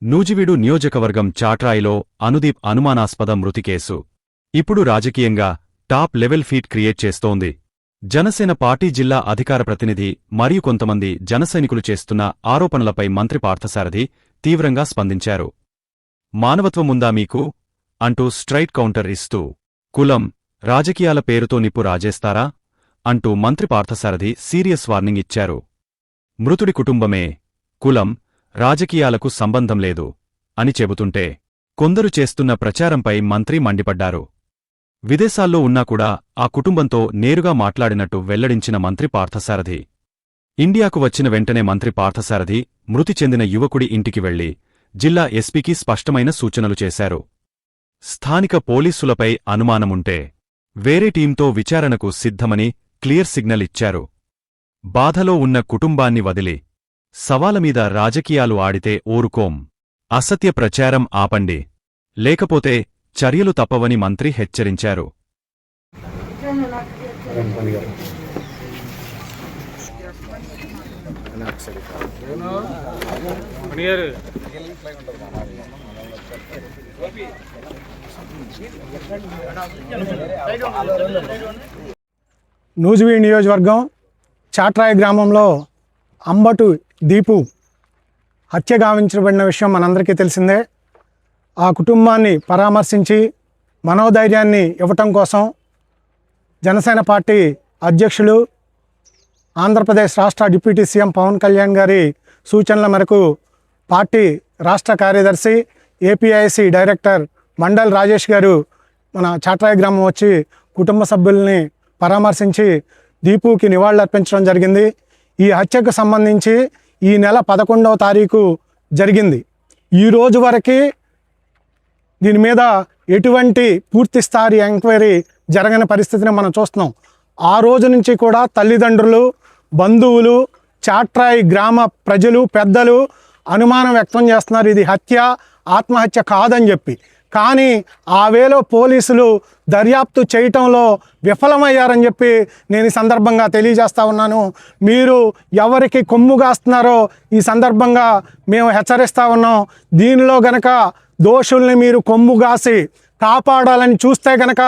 నూజివీడు నియోజకవర్గం చాట్రాయిలో అనుదీప్ అనుమానాస్పద మృతి కేసు ఇప్పుడు రాజకీయంగా టాప్ లెవెల్ ఫీట్ క్రియేట్ చేస్తోంది. జనసేన పార్టీ జిల్లా అధికార ప్రతినిధి మరియు కొంతమంది జనసైనికులు చేస్తున్న ఆరోపణలపై మంత్రి పార్థసారథి తీవ్రంగా స్పందించారు. మానవత్వముందా మీకు అంటూ స్ట్రైట్ కౌంటర్ ఇస్తూ కులం, రాజకీయాల పేరుతో నిప్పు రాజేస్తారా అంటూ మంత్రి పార్థసారథి సీరియస్ వార్నింగ్ ఇచ్చారు. మృతుడి కుటుంబమే కులం, రాజకీయాలకు సంబంధం లేదు అని చెబుతుంటే కొందరు చేస్తున్న ప్రచారంపై మంత్రి మండిపడ్డారు. విదేశాల్లో ఉన్నా కూడా ఆ కుటుంబంతో నేరుగా మాట్లాడినట్టు వెల్లడించిన మంత్రి పార్థసారథి ఇండియాకు వచ్చిన వెంటనే మంత్రి పార్థసారథి మృతి చెందిన యువకుడి ఇంటికి వెళ్లి జిల్లా ఎస్పీకి స్పష్టమైన సూచనలు చేశారు. స్థానిక పోలీసులపై అనుమానముంటే వేరే టీంతో విచారణకు సిద్ధమని క్లియర్ సిగ్నల్ ఇచ్చారు. బాధలో ఉన్న కుటుంబాన్ని వదిలి సవాలమీద రాజకీయాలు ఆడితే ఊరుకోం. అసత్య ప్రచారం ఆపండి, లేకపోతే చర్యలు తప్పవని మంత్రి హెచ్చరించారు. నూజివీడు నియోజకవర్గం చాట్రాయి గ్రామంలో అంబటు దీపు హత్య గావించబడిన విషయం మనందరికీ తెలిసిందే. ఆ కుటుంబాన్ని పరామర్శించి మనోధైర్యాన్ని ఇవ్వటం కోసం జనసేన పార్టీ అధ్యక్షులు ఆంధ్రప్రదేశ్ రాష్ట్ర డిప్యూటీ సీఎం పవన్ కళ్యాణ్ గారి సూచనల మేరకు పార్టీ రాష్ట్ర కార్యదర్శి ఏపీఐసి డైరెక్టర్ మండల్ రాజేష్ గారు మన చాట్రాయి గ్రామం వచ్చి కుటుంబ సభ్యుల్ని పరామర్శించి దీపుకి నివాళులర్పించడం జరిగింది. ఈ హత్యకు సంబంధించి ఈ నెల 11వ తారీఖు జరిగింది. ఈ రోజు వరకు దీని మీద ఎటువంటి పూర్తి స్థాయి ఎంక్వైరీ జరగని పరిస్థితిని మనం చూస్తున్నాం. ఆ రోజు నుంచి కూడా తల్లిదండ్రులు, బంధువులు, చాట్రాయి గ్రామ ప్రజలు, పెద్దలు అనుమానం వ్యక్తం చేస్తున్నారు ఇది హత్య, ఆత్మహత్య కాదని చెప్పి. కానీ ఆ వేలో పోలీసులు దర్యాప్తు చేయటంలో విఫలమయ్యారని చెప్పి నేను ఈ సందర్భంగా తెలియజేస్తా ఉన్నాను. మీరు ఎవరికి కొమ్ముగాస్తున్నారో ఈ సందర్భంగా మేము హెచ్చరిస్తూ ఉన్నాం. దీనిలో గనక దోషుల్ని మీరు కొమ్ముగాసి కాపాడాలని చూస్తే గనక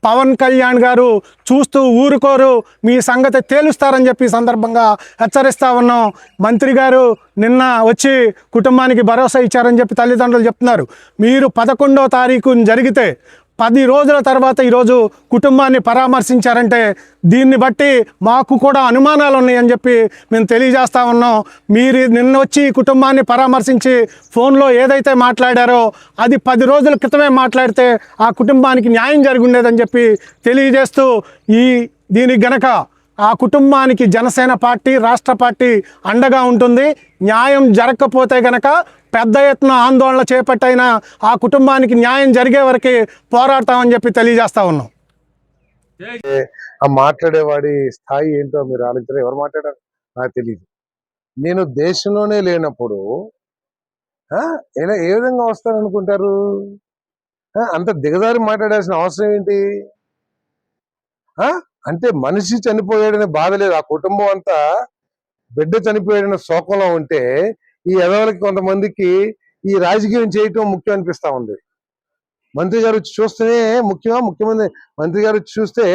పవన్ కళ్యాణ్ గారు చూస్తూ ఊరుకోరు, మీ సంగతి తేలుస్తారని చెప్పి సందర్భంగా హెచ్చరిస్తూ ఉన్నాం. మంత్రి గారు నిన్న వచ్చి కుటుంబానికి భరోసా ఇచ్చారని చెప్పి తల్లిదండ్రులు చెప్తున్నారు. మీరు 11వ తారీఖు జరిగితే 10 రోజుల తర్వాత ఈరోజు కుటుంబాన్ని పరామర్శించారంటే దీన్ని బట్టి మాకు కూడా అనుమానాలు ఉన్నాయని చెప్పి మేము తెలియజేస్తూ ఉన్నాం. మీరు నిన్న వచ్చి కుటుంబాన్ని పరామర్శించి ఫోన్లో ఏదైతే మాట్లాడారో అది 10 రోజుల క్రితమే మాట్లాడితే ఆ కుటుంబానికి న్యాయం జరిగి ఉండేదని చెప్పి తెలియజేస్తూ దీనికి గనక ఆ కుటుంబానికి జనసేన పార్టీ, రాష్ట్ర పార్టీ అండగా ఉంటుంది. న్యాయం జరగకపోతే గనక పెద్ద ఎత్తున ఆందోళన చేపట్టైనా ఆ కుటుంబానికి న్యాయం జరిగే వరకు పోరాడతామని చెప్పి తెలియజేస్తా ఉన్నాం. ఆ మాట్లాడేవాడి స్థాయి ఏంటో మీరు ఆలోచించారు. ఎవరు మాట్లాడారు నాకు తెలియదు. నేను దేశంలోనే లేనప్పుడు ఏ విధంగా వస్తారనుకుంటారు? అంత దిగజారి మాట్లాడాల్సిన అవసరం ఏంటి? అంటే మనిషి చనిపోయాడనే బాధ లేదు. ఆ కుటుంబం అంతా బిడ్డ చనిపోయాడనే శోకంలో ఉంటే ఈ ఎదవలకి కొంతమందికి ఈ రాజకీయం చేయటం ముఖ్యం అనిపిస్తా ఉంది. మంత్రి గారు చూస్తేనే ముఖ్యమంత్రి మంత్రి గారు చూస్తే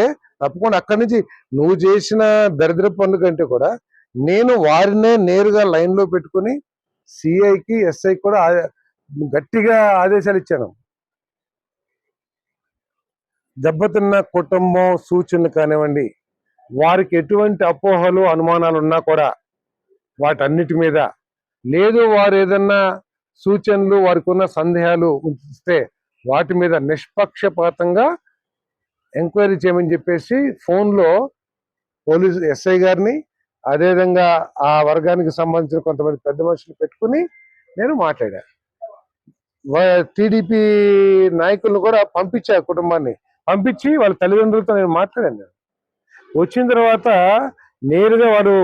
తప్పకుండా అక్కడి నుంచి నువ్వు చేసిన దరిద్ర పనుల కంటే కూడా నేను వారినే నేరుగా లైన్లో పెట్టుకుని సిఐకి, ఎస్ఐకి కూడా గట్టిగా ఆదేశాలు ఇచ్చాను. దెబ్బతిన్న కుటుంబం సూచనలు కానివ్వండి, వారికి ఎటువంటి అపోహలు, అనుమానాలు ఉన్నా కూడా వాటన్నిటి మీద లేదు, వారు ఏదన్నా సూచనలు, వారికి ఉన్న సందేహాలు ఉంచితే వాటి మీద నిష్పక్షపాతంగా ఎంక్వైరీ చేయమని చెప్పేసి ఫోన్లో పోలీసు ఎస్ఐ గారిని, అదేవిధంగా ఆ వర్గానికి సంబంధించిన కొంతమంది పెద్ద మనుషులు పెట్టుకుని నేను మాట్లాడాను. టీడీపీ నాయకులను కూడా పంపించా, కుటుంబాన్ని పంపించి వాళ్ళ తల్లిదండ్రులతో నేను మాట్లాడాను. వచ్చిన తర్వాత నేరుగా వారు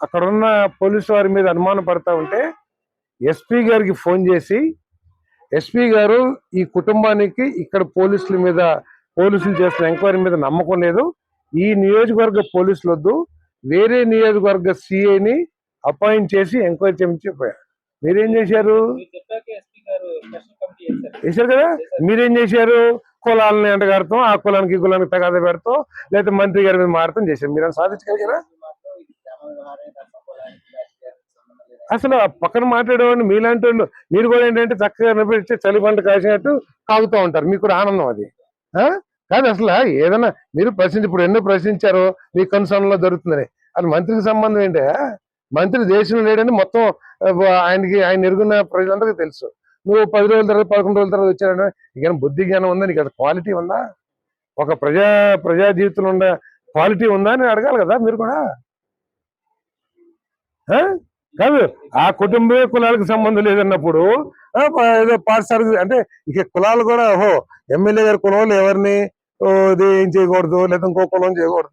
అక్కడ ఉన్న పోలీసు వారి మీద అనుమానం పడతా ఉంటే ఎస్పీ గారికి ఫోన్ చేసి, ఎస్పీ గారు ఈ కుటుంబానికి ఇక్కడ పోలీసులు చేస్తున్న ఎంక్వైరీ మీద నమ్మకం లేదు, ఈ నియోజకవర్గ పోలీసులు వద్దు, వేరే నియోజకవర్గ సిఐని అపాయింట్ చేసి ఎంక్వైరీ చేయమని చెప్పారు. మీరేం చేశారు? వేశారు కదా. మీరేం చేశారు? కులాలని ఎంటగాడతాం, ఆ కులానికి ఈ కులానికి తగాద పెడతాం, లేకపోతే మంత్రి గారి మీద మారతం చేశారు. మీరు సాధించగలిగారా? అసలు ఆ పక్కన మాట్లాడేవాడిని మీలాంటి వాళ్ళు మీరు కూడా ఏంటంటే చక్కగా నిలబెట్టి చలి పంట కాసినట్టు కాగుతూ ఉంటారు. మీకు కూడా ఆనందం అది. కాదు అసలు ఏదైనా మీరు ప్రశ్నించి ఇప్పుడు ఎన్నో ప్రశ్నించారో మీ కన్సర్న్లో జరుగుతుందని. అది మంత్రికి సంబంధం ఏంటి? మంత్రి దేశంలో లేడని మొత్తం ఆయన ఎరుగున్న ప్రజలందరికీ తెలుసు. నువ్వు 10 రోజుల తర్వాత 11 రోజుల తర్వాత వచ్చాడంటే ఇక బుద్ధి జ్ఞానం ఉందా నీకు? అది క్వాలిటీ ఉందా? ఒక ప్రజా జీవితంలో ఉన్న క్వాలిటీ ఉందా అని అడగాలి కదా మీరు కూడా. కాదు ఆ కుటుంబే కులాలకు సంబంధం లేదన్నప్పుడు ఏదో పాఠశాల అంటే ఇక కులాలు కూడా ఎమ్మెల్యే గారి కులం ఎవరిని ఇది ఏం చేయకూడదు, లేదా ఇంకో కులం చేయకూడదు.